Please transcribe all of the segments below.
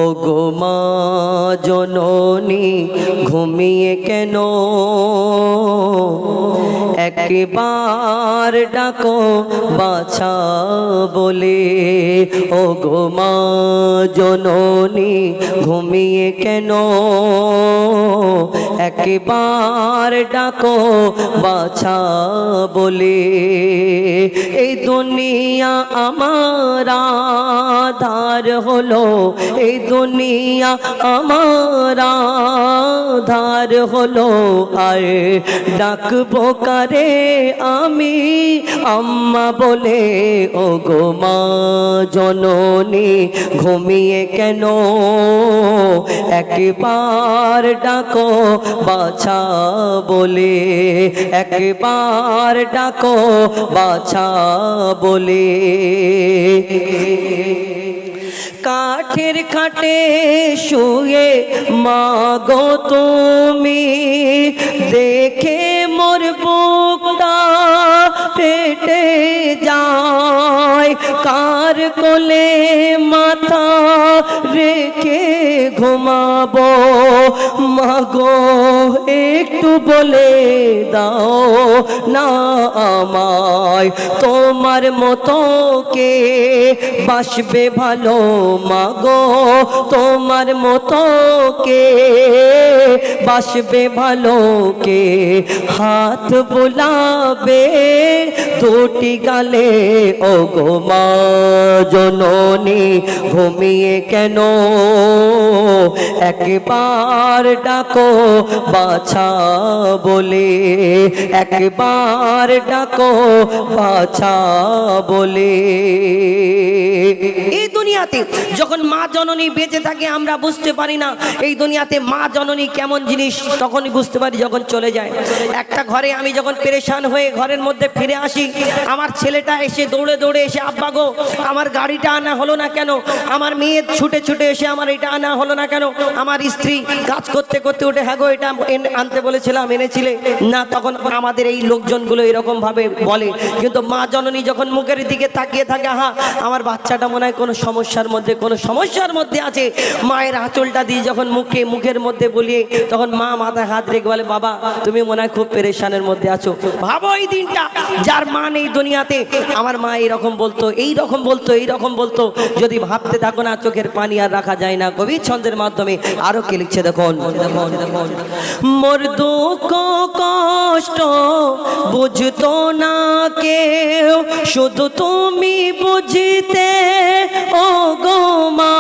ও গো মা জননী ঘুমিয়ে কেন, একবার ডাকো বাছা বলে। ও গো মা জননী ঘুমিয়ে কেন, একবার ডাকো বাছা বলে। এই দুনিয়া আমার আধার হলো, এই দুনিয়া আমার আধার হলো, আর ডাকবো কারে আমি আম্মা বলে। ও গো মা জননী ঘুমিয়ে কেন, একবার ডাকো বাছা বলে, একবার ডাকো বাছা বলে। কাঠের খাটে শুয়ে মাগো তুমি, দেখে মোর বুকটা ফেটে যায়। কার কোলে মাথা রেখে ঘুমাবো মাগো, একটু বলে দাও না আমায়। তোমার মতো কে বাসবে ভালো মাগো, তোমার মতো কে বাসবে ভালো, কে হাত বুলাবে দুটি গালে। ও গো মা জননী ঘুমিয়ে কেন, একবার ডাকো বাছা বলে, একবার ডাকো বাছা বলে। এই দুনিয়াতে যখন মা জননী বেঁচে থাকে আমরা বুঝতে পারি না এই দুনিয়াতে মা জননী কেমন জিনিস, তখনই বুঝতে পারি যখন চলে যায়। একটা ঘরে আমি যখন পেরেশান হয়ে ঘরের মধ্যে ফিরে আসি, আমার ছেলেটা এসে দৌড়ে দৌড়ে এসে আব্বা গো আমার গাড়িটা আনা হলো না কেন, আমার মেয়ে ছুটে ছুটে এসে আমার এটা আনা হলো না কেন, আমার স্ত্রী কাজ করতে করতে উঠে হ্যাঁ গো এটা আনতে বলেছিলাম এনেছিলে না, তখন আমাদের এই লোকজনগুলো এরকম ভাবে বলে। কিন্তু মা জননী যখন মুখের দিকে তাকিয়ে থাকে, হ্যাঁ আমার বাচ্চাটা মনে হয় কোনো সমস্যার মধ্যে, কোনো সমস্যার মধ্যে আছে, মায়ের আঁচলটা দিয়ে যখন মুখের মধ্যে বলিয়ে, তখন মা মাথায় হাত রেখে বলে বাবা তুমি মনে হয় খুব পেরেশানের মধ্যে আছো। ভাবো এই দিনটা, যার মা নেই দুনিয়াতে, আমার মা এইরকম বলতো, এইরকম বলতো, এইরকম বলতো। যদি ভাবতে থাকো না চোখের পানি আর রাখা যায় না। কবি ছন্দের মাধ্যমে আরো কে লিখছে দেখুন, মোর দুঃখ কষ্ট বুঝতো না কেউ, শুধু তুমি বুঝতে ও গো মা।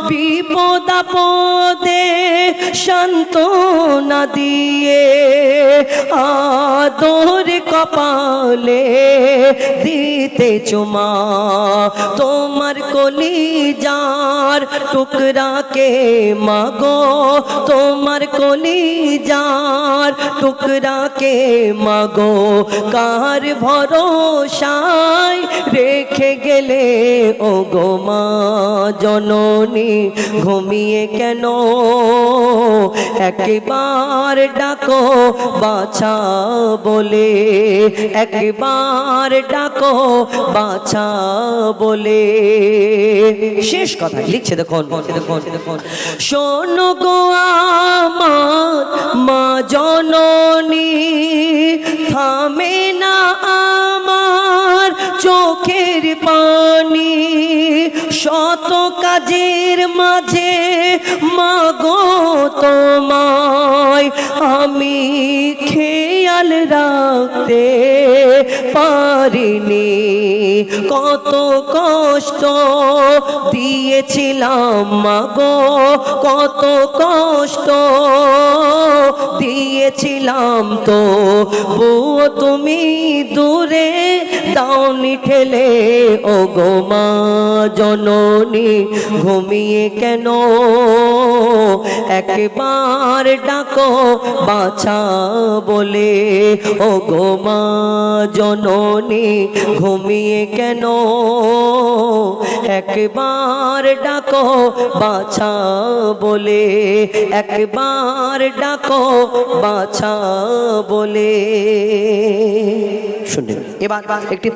বিপদ আপদে সান্ত্বনা দিয়ে আদর কপালে দিতে চুমা, তোমার কলিজার টুকরাকে মাগো, তোমার কলিজার টুকরাকে মাগো, কার ভরসায় রেখে গেলে। ও গো মা জননী ঘুমিয়ে কেন, একবার ডাকো বাছা বলে, একবার ডাকো বাছা বলে। শেষ কথা লিখছে দেখুন, শোনো গো আমার মা জননী, থামে না আমার চোখের পানি, শত কাজের মাঝে মাগো তোমায় আমি খেয়াল রাখতে পারিনি। কত কষ্ট দিয়েছিলাম মাগো, কত কষ্ট দিয়েছিলাম, তো বুও তুমি দূরে দাওনি ঠেলে। ও গো মা জননী ঘুমিয়ে কেন, একবার ডাকো বাছা বলে। ও গো মা জননী ঘুমিয়ে কেন, একবার ডাকো বাছা বলে, একবার ডাকো বাছা বলে। শুনুন এবার একটি